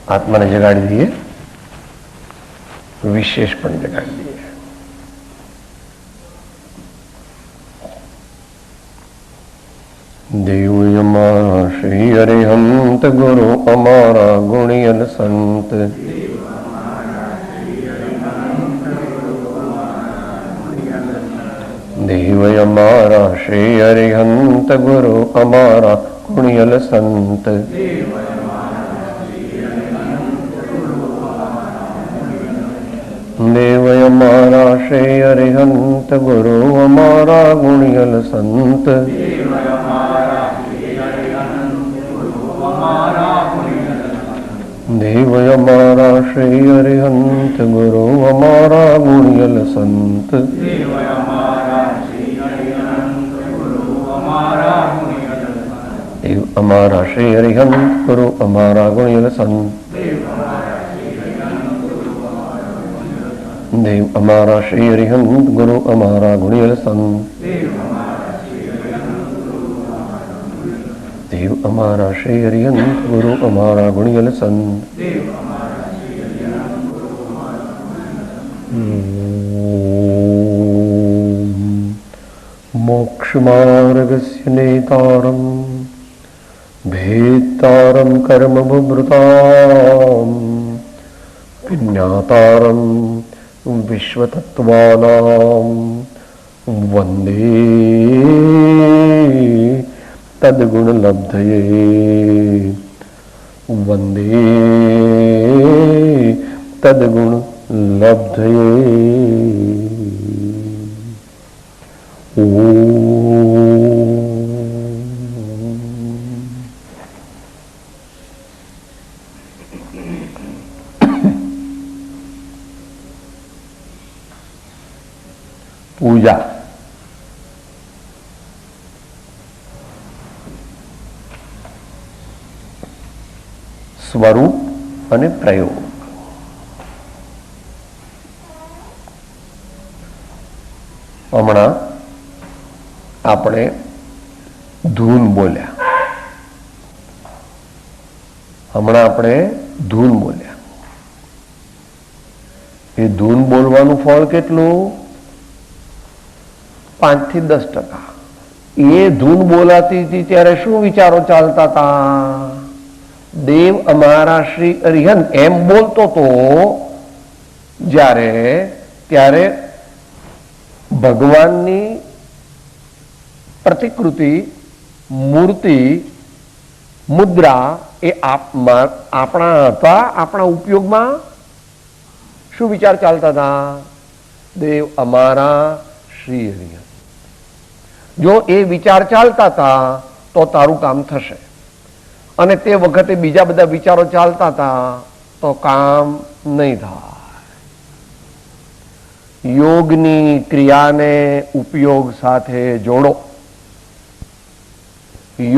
આત્માને જગાડી દઈએ, વિશેષ પણ જગાડી દઈએ. દેવ અમારા શ્રી અરિહંત ગુરુ અમારા ગુણિયલ સંત, દેવ અમારા શ્રી અરિહંત ગુરુ અમારા ગુણિયલ સંત, દેવ અમારા શ્રી અરિહંત ગુરુ અમારા ગુણિયલ સંત, દેવ અમારા શ્રી અરિહંત ગુરુ અમારા ગુણિયલ સંત, દેવ અમારા શ્રી અરિહંત ગુરુ અમારા ગુણિયલ સંત, દેવ અમારા શ્રી અરિહંત ગુરુ અમારા ગુણિયલ સંત, દેવ અમારા શ્રી અરિહંત ગુરુ અમારા ગુણિયલ સંત. મોક્ષ માર્ગસ્ય નેતારમ ભેતારમ કર્મ બભૃતામ વિજ્ઞાતારમ વિશ્વતત્વાનામ વંદે તદ્ગુણલબ્ધયે, વંદે તદ્ગુણલબ્ધયે. પૂજા સ્વરૂપ અને પ્રયોગ. હમણાં આપણે ધૂન બોલ્યા, એ ધૂન બોલવાનું ફળ કેટલું? 5 થી 10%. એ ધૂન બોલાતી હતી ત્યારે શું વિચારો ચાલતા હતા? દેવ અમારા શ્રી અરિહંત એમ બોલતો તો ત્યારે ભગવાનની પ્રતિકૃતિ, મૂર્તિ, મુદ્રા એ આપણા હતા. આપણા ઉપયોગમાં શું વિચાર ચાલતા હતા? દેવ અમારા શ્રી અરિહંત. જો એ વિચાર ચાલતા હતા તો તારું કામ થશે, અને તે વખતે બીજા બધા વિચારો ચાલતા હતા તો કામ નહીં થાય. યોગની ક્રિયાને ઉપયોગ સાથે જોડો.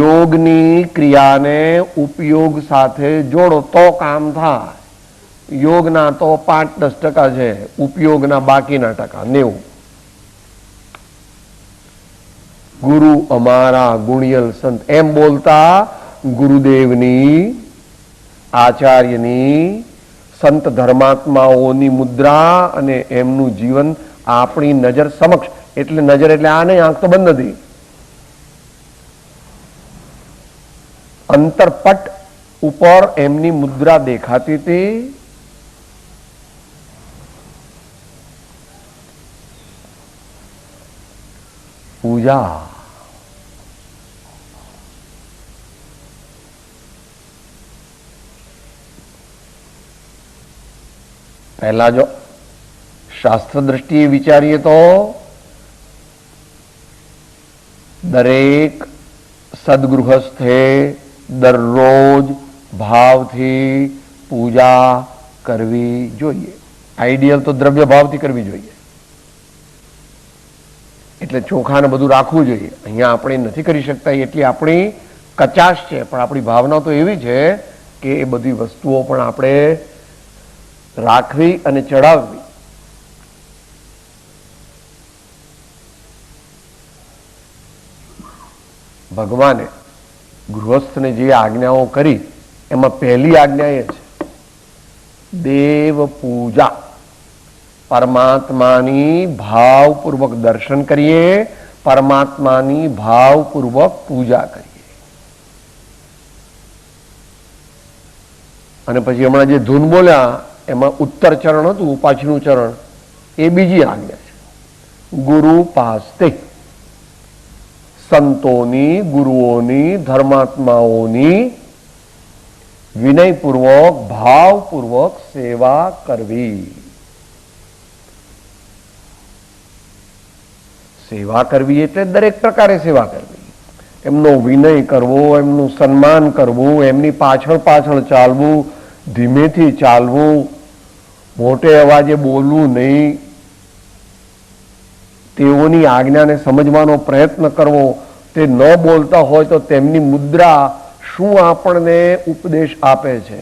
યોગની ક્રિયાને ઉપયોગ સાથે જોડો તો કામ થાય. યોગના તો 5-10% છે, ઉપયોગના બાકીના ટકા 90%. ગુરુ અમારા ગુણિયલ સંત એમ બોલતા ગુરુદેવની, આચાર્યની, સંત ધર્માત્માઓની મુદ્રા અને એમનું જીવન આપણી નજર સમક્ષ. એટલે નજર એટલે આ નહીં, આંખ તો બંધ હતી. અંતરપટ ઉપર એમની મુદ્રા દેખાતી હતી. પૂજા પહેલા જો શાસ્ત્ર દ્રષ્ટિએ વિચારીએ તો દરેક સદગૃહસ્થે દરરોજ ભાવથી પૂજા કરવી જોઈએ. આઈડિયલ તો દ્રવ્ય ભાવથી કરવી જોઈએ, એટલે ચોખાને બધું રાખવું જોઈએ. અહીંયા આપણે નથી કરી શકતા એટલી આપણી કચાશ છે, પણ આપણી ભાવના તો એવી છે કે એ બધી વસ્તુઓ પણ આપણે રાખવી અને ચડાવવી. ભગવાને ગૃહસ્થને જે આજ્ઞાઓ કરી એમાં પહેલી આજ્ઞા એ છે દેવ પૂજા, પરમાત્માની ભાવપૂર્વક દર્શન કરીએ, પરમાત્માની ભાવપૂર્વક પૂજા કરીએ. અને પછી હમણાં જે ધૂન બોલ્યા એમાં ઉત્તર ચરણ હતું, પાછળનું ચરણ એ બીજી આજ્ઞા છે. ગુરુ પાસ્તે, સંતોની, ગુરુઓની, ધર્માત્માઓની વિનયપૂર્વક ભાવપૂર્વક સેવા કરવી. સેવા કરવી એટલે દરેક પ્રકારે સેવા કરવી. એમનો વિનય કરવો, એમનું સન્માન કરવું, એમની પાછળ પાછળ ચાલવું, ધીમેથી ચાલવું, મોટે અવાજે બોલવું નહીં, તેઓની આજ્ઞાને સમજવાનો પ્રયત્ન કરવો. તે ન બોલતા હોય તો તેમની મુદ્રા શું આપણને ઉપદેશ આપે છે.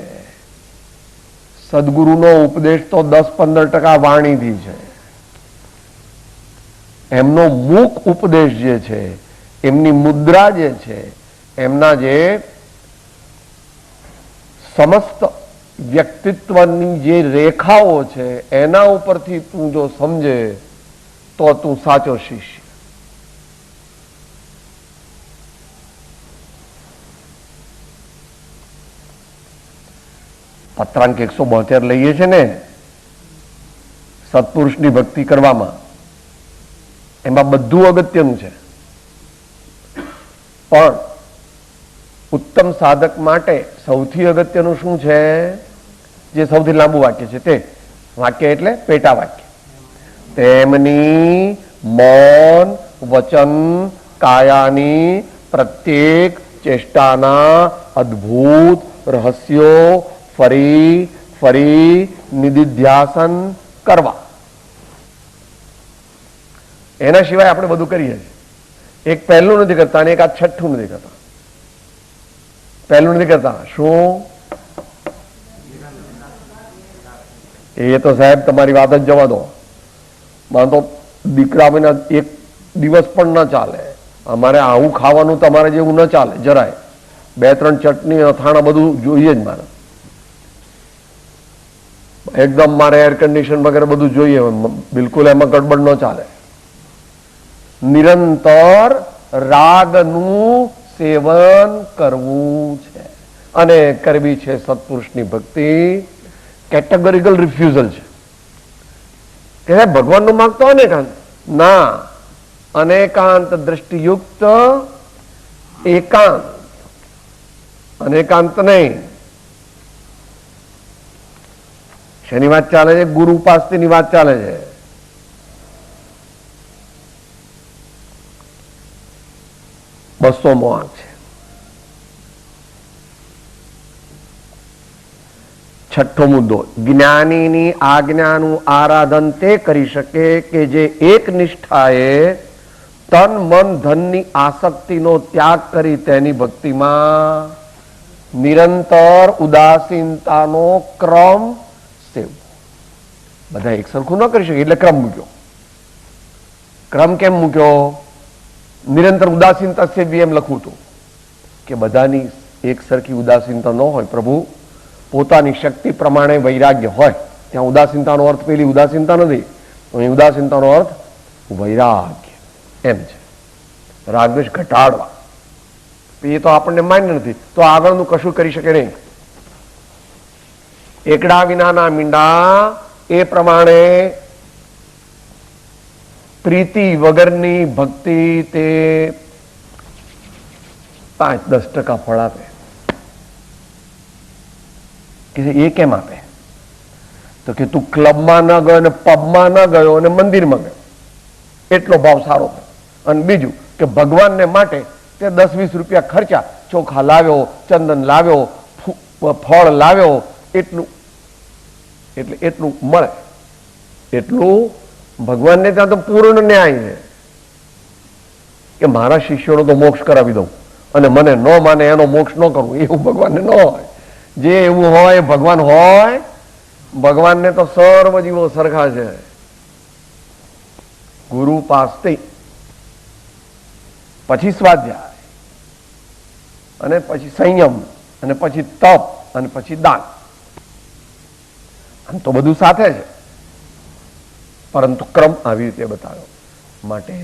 સદગુરુનો ઉપદેશ તો 10-15% વાણીથી છે. એમનો મુખ ઉપદેશ જે છે, એમની મુદ્રા જે છે, એમના જે સમસ્ત વ્યક્તિત્વની જે રેખાઓ છે, એના ઉપરથી તું જો સમજે તો તું સાચો શિષ્ય. પત્રાંક 172 લઈએ છે ને સત્પુરુષની ભક્તિ કરવામાં, એમાં બધું અગત્યનું છે. પણ ઉત્તમ સાધક માટે સૌથી અગત્યનું શું છે? જે સૌથી લાંબુ વાક્ય છે તે વાક્ય એટલે પેટા વાક્ય. તેમની મન, વચન, કાયાની પ્રત્યેક ચેષ્ટાના અદ્ભુત રહસ્યો ફરી ફરી નિધિધ્યાસન કરવા. એના સિવાય આપણે બધું કરીએ છીએ. એક પહેલું નથી કરતા અને એક આ છઠ્ઠું નથી કરતા. પહેલું નથી કરતા શું? એ તો સાહેબ તમારી વાત જ જવા દો. મારે તો દીકરા વિના એક દિવસ પણ ન ચાલે. અમારે આવું ખાવાનું તમારે જેવું ન ચાલે જરાય. 2-3 ચટણી, અથાણા બધું જોઈએ જ મારે. એકદમ મારે એર કન્ડિશન વગેરે બધું જોઈએ. બિલકુલ એમાં ગડબડ ન ચાલે. નિરંતર રાગનું સેવન કરવું છે અને કરવી છે સત્પુરુષની ભક્તિ. કેટેગોરિકલ રિફ્યુઝલ છે કે ભગવાનનું માગતો અનેકાંત ના, અનેકાંત દ્રષ્ટિયુક્ત એકાંત, અનેકાંત નહીં. શેની વાત ચાલે છે? ગુરુ ઉપાસની વાત ચાલે છે. બસોમો આંક છે. છઠ્ઠો મુદ્દો, જ્ઞાનીની આજ્ઞાનું આરાધન તે કરી શકે કે જે એક નિષ્ઠાએ તન મન ધનની આસક્તિનો ત્યાગ કરી તેની ભક્તિમાં નિરંતર ઉદાસીનતાનો ક્રમ સેવવો. બધા એક સરખું ન કરી શકે એટલે ક્રમ મૂક્યો. ક્રમ કેમ મૂક્યો? નિરંતર ઉદાસીનતા સેવવી એમ લખવું હતું કે બધાની એક સરખી ઉદાસીનતા ન હોય. પ્રભુ પોતાની શક્તિ પ્રમાણે વૈરાગ્ય હોય. ત્યાં ઉદાસીનતાનો અર્થ પેલી ઉદાસીનતા નથી, અહીં ઉદાસીનતાનો અર્થ વૈરાગ્ય એમ છે. રાગદ્વેષ ઘટાડવા. એ તો આપણને માન્ય નથી તો આગળનું કશું કરી શકે નહીં. એકડા વિનાના મીંડા એ પ્રમાણે પ્રીતિ વગરની ભક્તિ તે 5-10% ફળ આપે. એ કેમ આપે? તો કે તું ક્લબમાં ન ગયો અને પબમાં ન ગયો અને મંદિરમાં ગયો એટલો ભાવ સારો થયો. અને બીજું કે ભગવાનને માટે તે 10-20 રૂપિયા ખર્ચા, ચોખા લાવ્યો, ચંદન લાવ્યો, ફળ લાવ્યો, એટલું એટલે એટલું મળે. એટલું ભગવાનને ત્યાં તો પૂર્ણ ન્યાય છે કે મારા શિષ્યોનો તો મોક્ષ કરાવી દઉં અને મને ન માને એનો મોક્ષ ન કરવું. એવું ભગવાનને ન હોય. જે એવું હોય ભગવાન હોય. ભગવાનને તો સર્વ જીવો સરખા છે. ગુરુ પાસ્તે, પછી સ્વાધ્યાય, અને પછી સંયમ, અને પછી તપ, અને પછી દાન. આમ તો બધું સાથે છે, પરંતુ ક્રમ આવી રીતે બતાવ્યો. માટે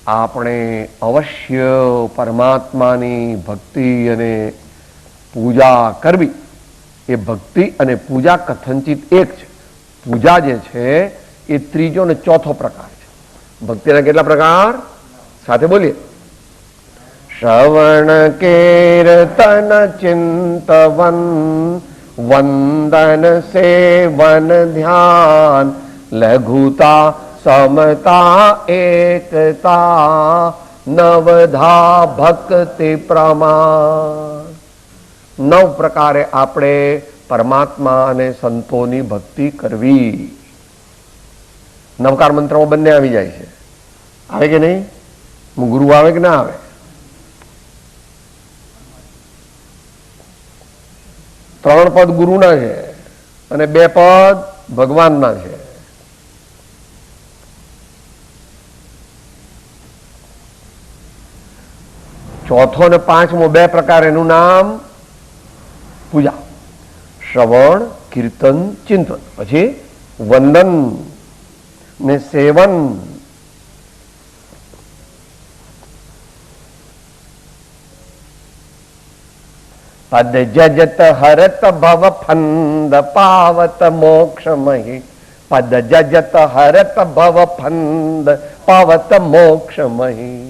આપણે અવશ્ય પરમાત્માની ભક્તિ અને પૂજા કરવી. એ ભક્તિ અને પૂજા કથનચિત એક છે. પૂજા જે છે એ ત્રીજો ને ચોથો પ્રકાર છે. ભક્તિના કેટલા પ્રકાર સાથે બોલીએ? શ્રવણ કીર્તન ચિંતવન વંદન સેવન ધ્યાન લઘુતા સમતા એકતા નવધા ભક્તિ પ્રમાણ. 9 પ્રકારે આપણે પરમાત્મા અને સંતોની ભક્તિ કરવી. નવકાર મંત્રમાં બંને આવી જાય છે. આવે કે નહીં? ગુરુ આવે કે ના આવે? ત્રણ પદ ગુરુના છે અને 2 પદ ભગવાનના છે. ચોથો ને પાંચમો 2 પ્રકાર, એનું નામ પૂજા. શ્રવણ કીર્તન ચિંતન, પછી વંદન ને સેવન. પદ જજત હરત ભવ ફંદ પાવત મોક્ષમહી. પદ જજત હરત ભવ ફંદ પાવત મોક્ષમહી.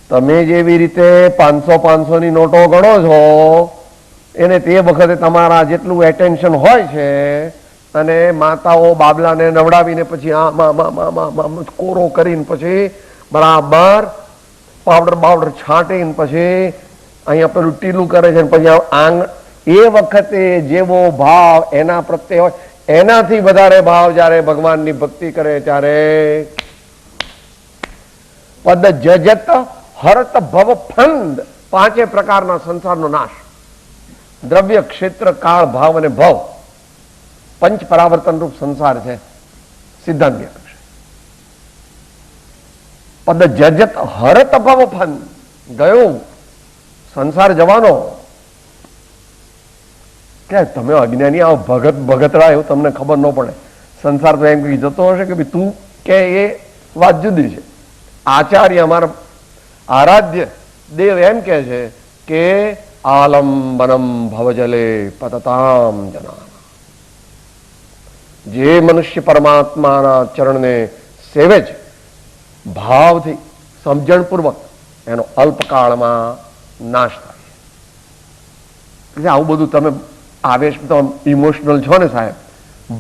તમે જેવી રીતે 500 ની નોટો ગણો છો, એને તે વખતે તમારા જેટલું એટેન્શન હોય છે, અને માતાઓ બાબલાને નવડાવીને પછી આમ કોરો કરીને પછી બરાબર પાવડર છાંટીને પછી અહીંયા પેલું ટીલું કરે છે, પછી આંગ એ વખતે જેવો ભાવ એના પ્રત્યે હોય, એનાથી વધારે ભાવ જ્યારે ભગવાનની ભક્તિ કરે ત્યારે પદ જજત હરત ભવ ફંદ. 5 પ્રકારના સંસારનો નાશ. દ્રવ્ય, ક્ષેત્ર, કાળ, ભાવ અને ભવ. 5 પરાવર્તન રૂપ સંસાર છે. સિદ્ધાંત પદ જજત હરત ભવ ફંદ. ગયો સંસાર જવાનો. કે તમે અજ્ઞાની આવો ભગતડા એવું તમને ખબર ન પડે. સંસાર તો એમ જતો હશે કે ભાઈ તું કે એ વાત જુદી છે. આચાર્ય અમારા આરાધ્ય દેવ એમ કે છે કે આલંબનમ ભવજલે પતતામ જના. જે મનુષ્ય પરમાત્માના ચરણને સેવે છે ભાવથી, સમજણપૂર્વક, એનો અલ્પકાળમાં નાશ થાય છે. આવું બધું તમે આવેશ તો ઇમોશનલ છો ને સાહેબ,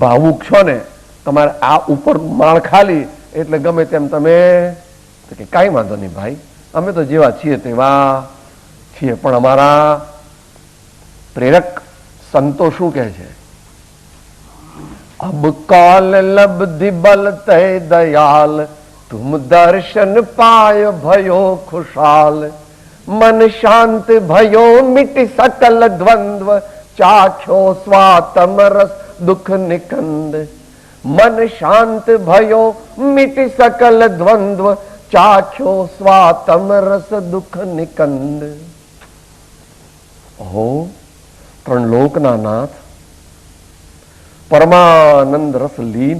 ભાવુક છો ને, તમારે આ ઉપર માળ ખાલી એટલે ગમે તેમ તમે કે કાંઈ વાંધો નહીં ભાઈ, અમે તો જેવા છીએ તેવા છીએ. પણ અમારા પ્રેરક સંતો શું કહે છે? અબ કાલ લબ્ધિ બલ તય દયાલ તુમ દર્શન પાય ભયો ખુશાલ. મન શાંત ભયો મિટી સકલ દ્વંદ્વ ચાખ્યો સ્વાતમ રસ દુઃખ નિકંદ. મન શાંત ભયો મિટી સકલ દ્વંદ્વ ચાખ્યો સ્વાતમ રસ દુઃખ નિકંદ. હો 3 લોકના નાથ, પરમાનંદ રસ લીન,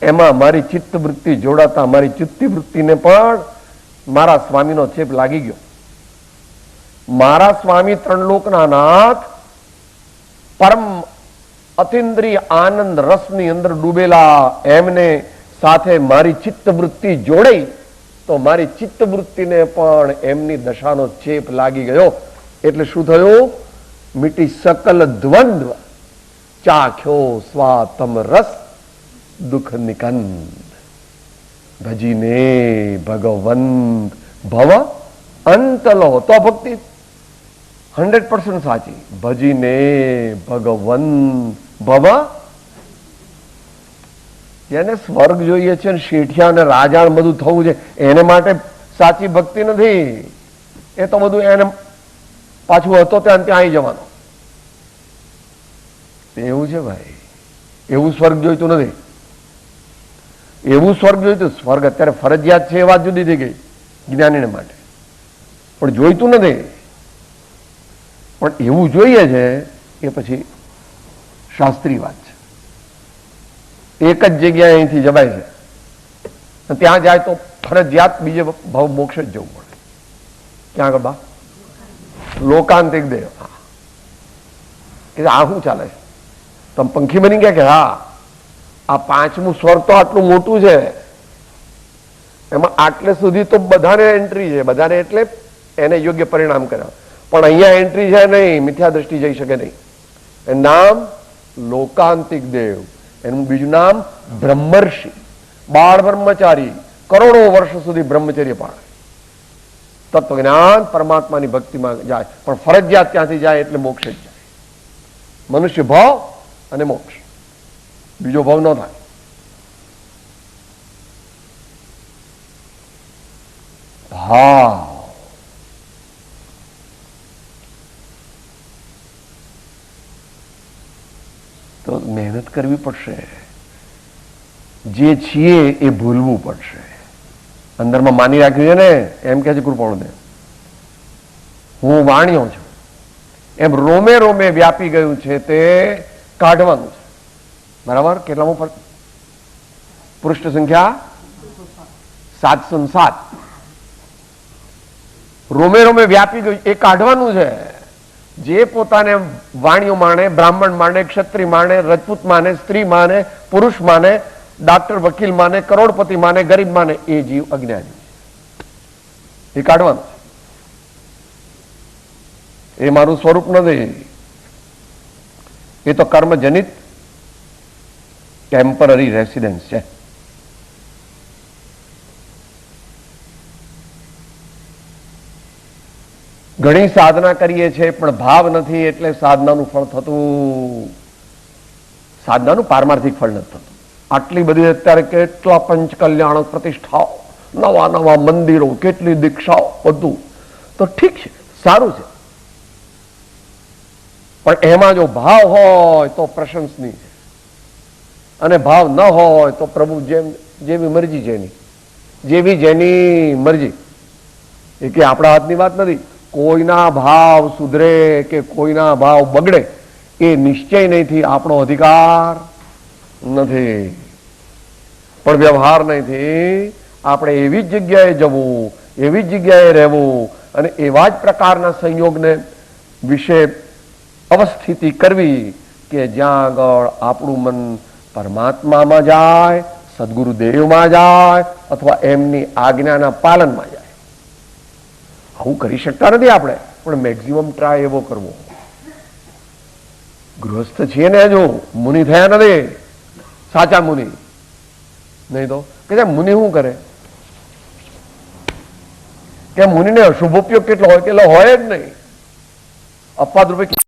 એમાં મારી ચિત્તવૃત્તિ જોડાતા મારી ચિત્તવૃત્તિને પણ મારા સ્વામીનો ચેપ લાગી ગયો. મારા સ્વામી 3 લોકના નાથ પરમ અતિન્દ્રિય આનંદ રસની અંદર ડૂબેલા, એમને સાથે મારી ચિત્તવૃત્તિ જોડાઈ તો મારી ચિત્તવૃત્તિને પણ એમની દશાનો ચેપ લાગી ગયો. એટલે શું થયું? મિટી સકલ દ્વંદ્વ ચાખ્યો સ્વાતમ રસ દુઃખ નિકંદ. ભજીને ભગવંત ભવ અંતલો. તો ભક્તિ 100% સાચી. ભજીને ભગવંત ભવ. જેને સ્વર્ગ જોઈએ છે, શેઠિયા અને રાજા બધું થવું છે, એને માટે સાચી ભક્તિ નથી. એ તો બધું એને પાછું હતો ત્યાં આવી જવાનો. એવું છે ભાઈ, એવું સ્વર્ગ જોઈતું નથી. એવું સ્વર્ગ જોઈતું. સ્વર્ગ અત્યારે ફરજિયાત છે એ વાત જુદી થઈ ગઈ જ્ઞાનીને માટે, પણ જોઈતું નથી. પણ એવું જોઈએ છે એ પછી શાસ્ત્રી વાત છે. એક જ જગ્યાએ અહીંથી જવાય છે, ત્યાં જાય તો ફરજિયાત બીજે ભાવ મોક્ષ જ જવું પડે. ક્યાં આગળ બા? લોકાંતિક દેહ. કે આ શું ચાલે છે? તમે પંખી બની ગયા કે હા આ પાંચમું સ્વર્ગ તો આટલું મોટું છે, એમાં આટલે સુધી તો બધાને એન્ટ્રી છે, બધાને એટલે એને યોગ્ય પરિણામ કર્યા, પણ અહીંયા એન્ટ્રી છે નહીં, મિથ્યા દ્રષ્ટિ જઈ શકે નહીં. એનું નામ લોકાંતિક દેવ, એનું બીજું નામ બ્રહ્મર્ષિ, બાળ બ્રહ્મચારી, કરોડો વર્ષ સુધી બ્રહ્મચર્ય પાળે, તત્વજ્ઞાન પરમાત્માની ભક્તિમાં જાય, પણ ફરજિયાત ત્યાંથી જાય એટલે મોક્ષ જ જાય. મનુષ્ય ભાવ અને મોક્ષ, બીજો ભાવ ન થાય. ભાવ તો મહેનત કરવી પડશે, જે છીએ એ ભૂલવું પડશે. અંદરમાં માની રાખ્યું છે ને, એમ કે છે કૃપાણુદેવ, હું વાણ્યો છું, એમ રોમે રોમે વ્યાપી ગયું છે, તે કાઢવાનું છે. બરાબર? કેટલામું પૃષ્ઠ સંખ્યા 707. રોમે રોમે વ્યાપી ગયું એ કાઢવાનું છે. જે પોતાને વાણિયો માને, બ્રાહ્મણ માને, ક્ષત્રિય માને, રજપૂત માને, સ્ત્રી માને, પુરુષ માને, ડોક્ટર વકીલ માને, કરોડપતિ માને, ગરીબ માને, એ જીવ અજ્ઞાની છે. એ કાઢવાનું છે. એ મારું સ્વરૂપ નથી, એ તો કર્મજનિત ટેમ્પરરી રેસિડન્સ છે. ઘણી સાધના કરીએ છીએ પણ ભાવ નથી, એટલે સાધનાનું ફળ થતું, સાધનાનું પારમાર્થિક ફળ નથી થતું. આટલી બધી અત્યારે કેટલા પંચ કલ્યાણ પ્રતિષ્ઠાઓ, નવા નવા મંદિરો, કેટલી દીક્ષાઓ, બધું તો ઠીક છે, સારું છે, પણ એમાં જો ભાવ હોય તો પ્રશંસનીય છે, અને ભાવ ન હોય તો પ્રભુ જેવી મરજી જેની, જેવી જેની મરજી. એ કે આપણા હાથની વાત નથી. કોઈના ભાવ સુધરે કે કોઈના ભાવ બગડે એ નિશ્ચય નહીંથી આપણો અધિકાર નથી, પણ વ્યવહાર નહીંથી આપણે એવી જ જગ્યાએ જવું, એવી જ જગ્યાએ રહેવું, અને એવા જ પ્રકારના સંયોગને વિશે અવસ્થિતિ કરવી કે જ્યાં આગળ આપણું મન પરમાત્મામાં જાય, સદગુરુદેવમાં જાય, અથવા એમની આજ્ઞાના પાલનમાં જાય. આવું કરી શકતા નથી આપણે, પણ મેક્સિમમ ટ્રાય એવો કરવો. ગૃહસ્થ છીએ ને, હજુ મુનિ થયા નથી, સાચા મુનિ. નહીં તો કે મુનિ શું કરે કે મુનિને શુભ ઉપયોગ કેટલો હોય, કેટલો હોય જ નહીં. અપવાદ રૂપે